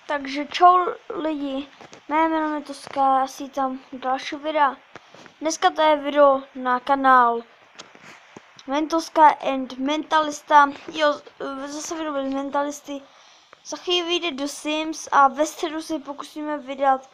Takže čau lidi, mé jméno je Toska, asi tam další videa. Dneska to je video na kanál Mentoska and Mentalista. Jo, zase video bez Mentalisty. Za chvíli vyjde do Sims a ve středu si pokusíme vydat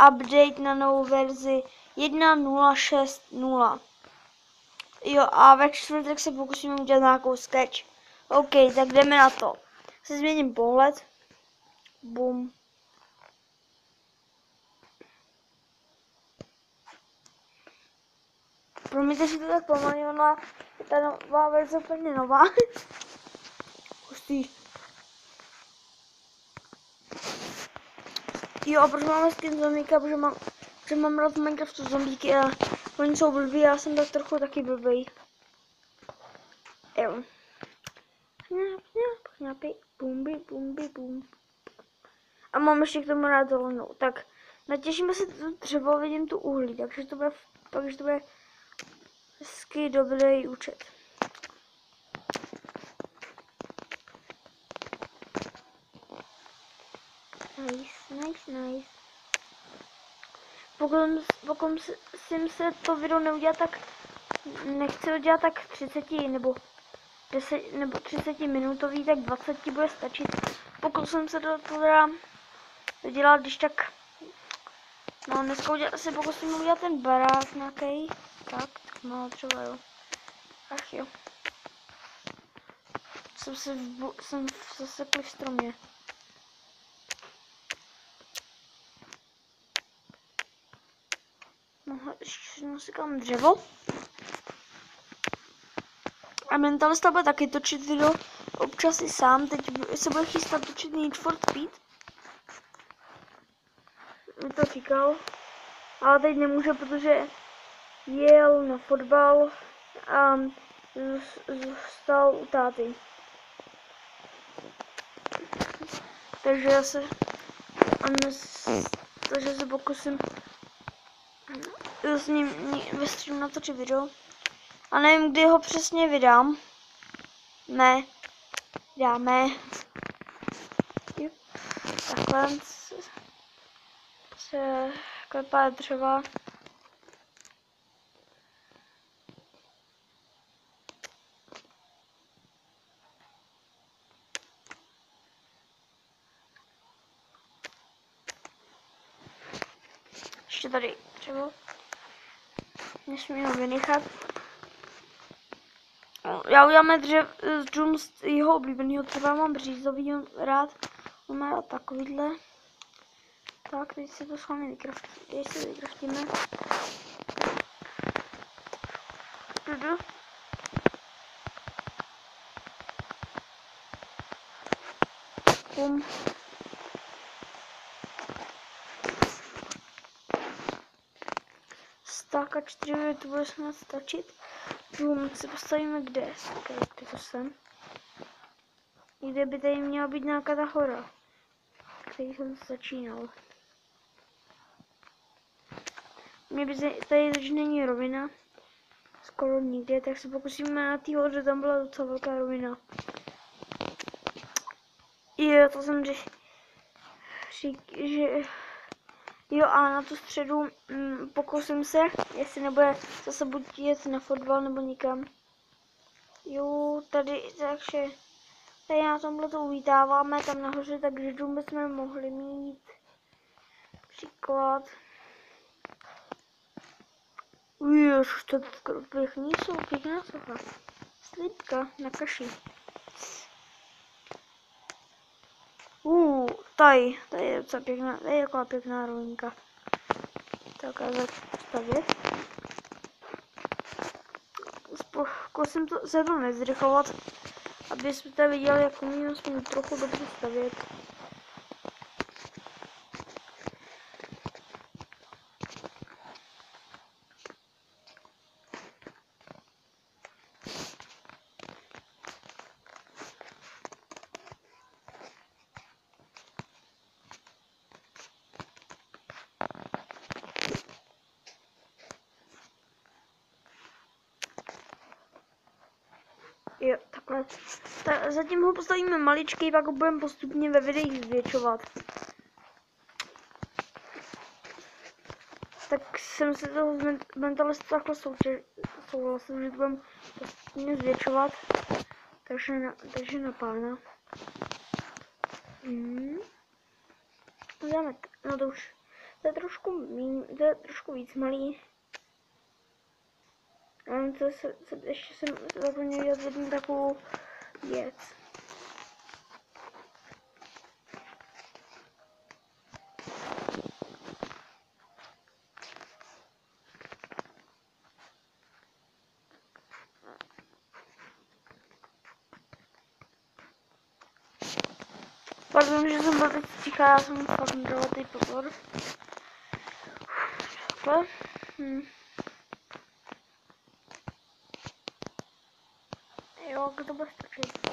update na novou verzi 1.0.6.0. Jo, a ve čtvrtek se pokusíme udělat nějakou sketch. OK, tak jdeme na to. Se změním pohled. Bum. Promiňte, že to tak pomalý, ona je ta nová verze úplně nová. Hustý. Jo, a proč máme skin zombíka, protože mám rád Minecraftu zombíky a oni jsou blbý, já jsem tak trochu taky blbý. Jo. Bum. A mám ještě k tomu rád zelenou. Tak natěšíme se to dřevo, vidím tu uhlí, takže to bude hezky dobrý účet. Nice. Pokud jsem se to video neudělá, tak nechci ho dělat tak 30 nebo 10 nebo 30 minutový, tak 20 bude stačit. Pokud jsem se to teda dělat, když tak, no dneska se pokusím udělat ten barák nějaký, tak no třeba jo. Ach jo. Jsem zasekl v stromě. Ještě nasekám dřevo. A Mentalista bude taky točit video, občas i sám, teď se bude chystat točit Need for Speed. Mi to říkal, ale teď nemůže, protože jel na fotbal a zůstal u táty. Takže se pokusím s ním ve streamu natočit video. A nevím, kdy ho přesně vydám. Dáme. Takhle se klepá dřeva. Ještě tady dřevo. Nesmím ho vynechat. Já uděláme džum z jeho oblíbeného dřeva, mám břízový rád. On má rád takovýhle. Tak, teď si to schválně vykraftíme. Bum. Stáka 4, to bude snad stačit. Bum, si postavíme kde? Okay, to jsem. Kde by tady měla být nějaká ta hora, který jsem začínal. Mě by tady už není rovina. Skoro nikde, tak se pokusíme na té hoře, tam byla docela velká rovina. Jo, to jsem že jo, a na tu středu pokusím se, jestli nebude zase buď jet na fotbal nebo nikam. Jo, tady, takže tady na tomhle to uvítáváme tam nahoře, takže dům bychom mohli mít příklad. Jež, to pěkný jsou, pěkná socha. Slípka na kaši. Tady je docela pěkná, tady je taková pěkná rovinka. Tak a zastavit. Zkusím se to nezrychlovat, aby jste viděli, jak umím aspoň trochu dobře stavět. Jo, takhle. Zatím ho postavíme maličký, pak ho budeme postupně ve videích zvětšovat. Tak jsem se toho z mentalistu takhle souhlasil, že budeme postupně zvětšovat. Takže na pána. Dáme, no to už, to je trošku víc malý. Ještě jsem zapomněl dělat jednu takovou věc. Pardon, že jsem byl teď tichá, já jsem fakt nedala teď pozor. Takhle. Jo, to bude stačit.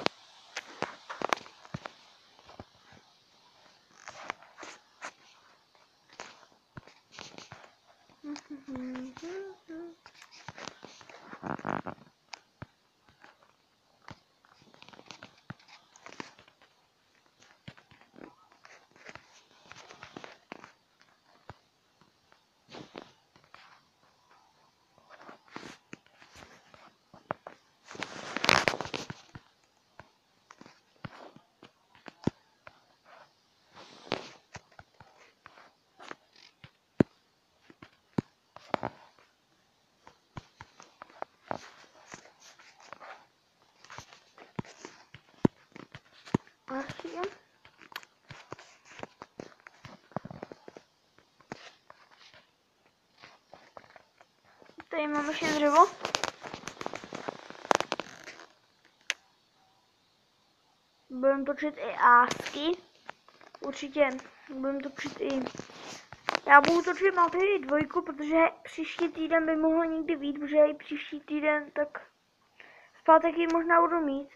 Tady máme ještě dřevo. Budeme točit i ásky. Určitě budeme točit i... Já budu točit Mafii 2, protože příští týden by mohlo někdy vyjít, protože i příští týden tak v pátek ji možná budu mít.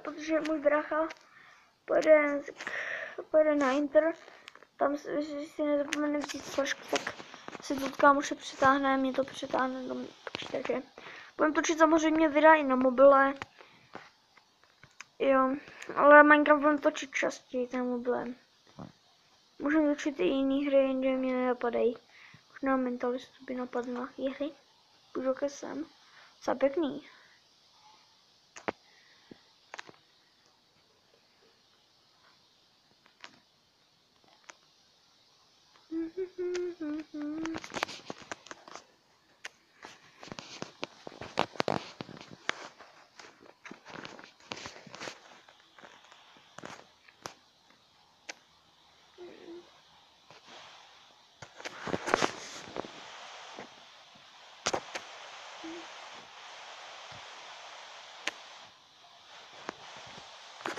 Protože můj brácha pojede na Inter, tam si nezapomene vzít flašku, tak si to kámoše přitáhne, mě to přitáhne do počítače. Budeme točit samozřejmě videa i na mobile. Jo, ale Minecraft budeme točit častěji na mobile. Můžeme točit i jiný hry, jenže mě nenapadají. Možná mentalistu by napadla hry. Budu sem. Za pěkný.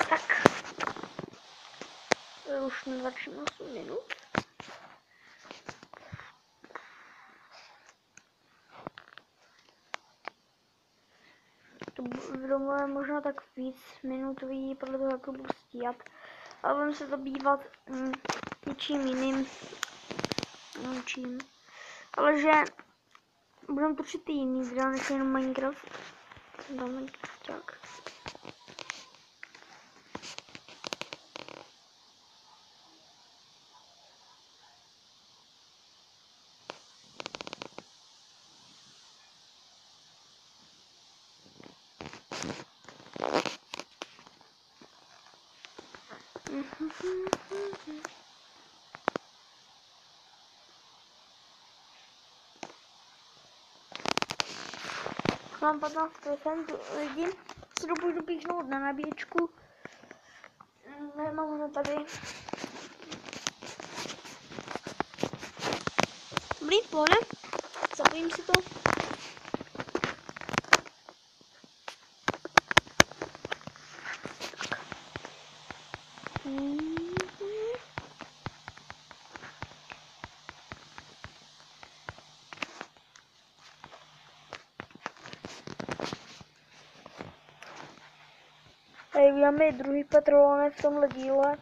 Tak. Už jsme začali 8 minut. To video je možná tak víc minutový, podle toho, jak to budu stíhat. Ale budeme se zabývat něčím jiným. Čím. Ale že budeme točit i jiný video, než jenom Minecraft. Dáme tak. Mám 15% lidí, se půjdu píchnout na nabíječku. Nemám ho tady. Dobrý, pohodě. Zapojím si to. Tady uděláme druhý patrolone v tomhle díle.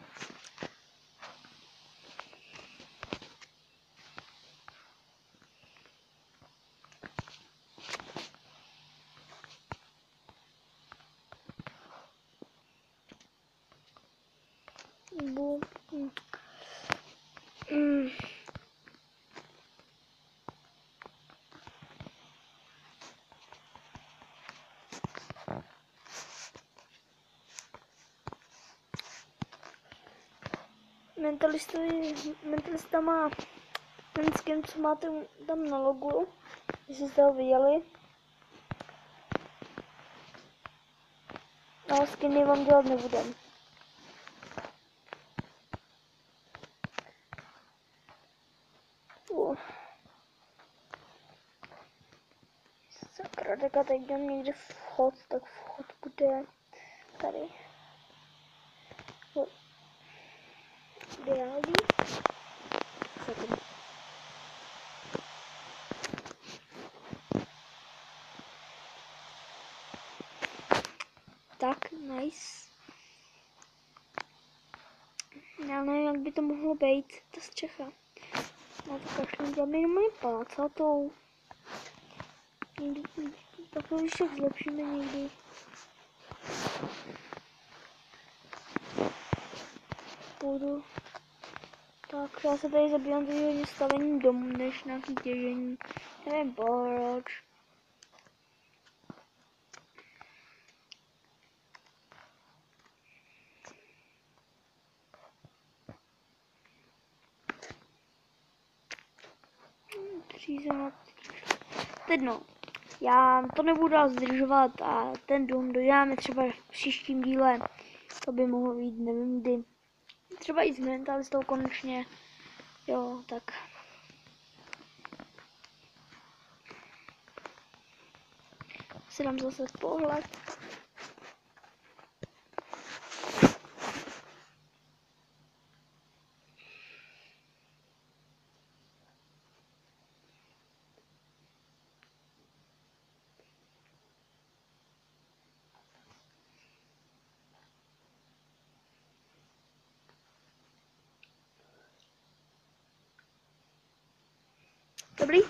Mentalista má ten skin, co máte tam na logu, jestli jste ho viděli. No, skiny vám dělat nebudem. Sakra, tak a teď dám někde vchod, tak vchod bude tady. Ideální. Tak, nice. Já nevím, jak by to mohlo být, ta střecha. No to kašlím, děláme jenom palácatou. Takhle když tak zlepšíme někdy. Budu. Tak, já se tady zabývám hodně stavením domů, než nějaký těžení. Nevím proč. Teď no, já to nebudu dál zdržovat a ten dům doděláme třeba v příštím díle. To by mohlo být, nevím kdy. Třeba i s mentalistou konečně. Jo, tak. Si dám zase pohled. Dobrý?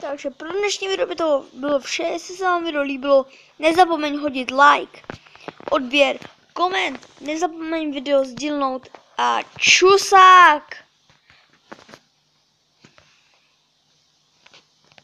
Takže pro dnešní video by to bylo vše. Jestli se vám video líbilo, nezapomeň hodit like, odběr, koment, nezapomeň video sdílnout a čusák!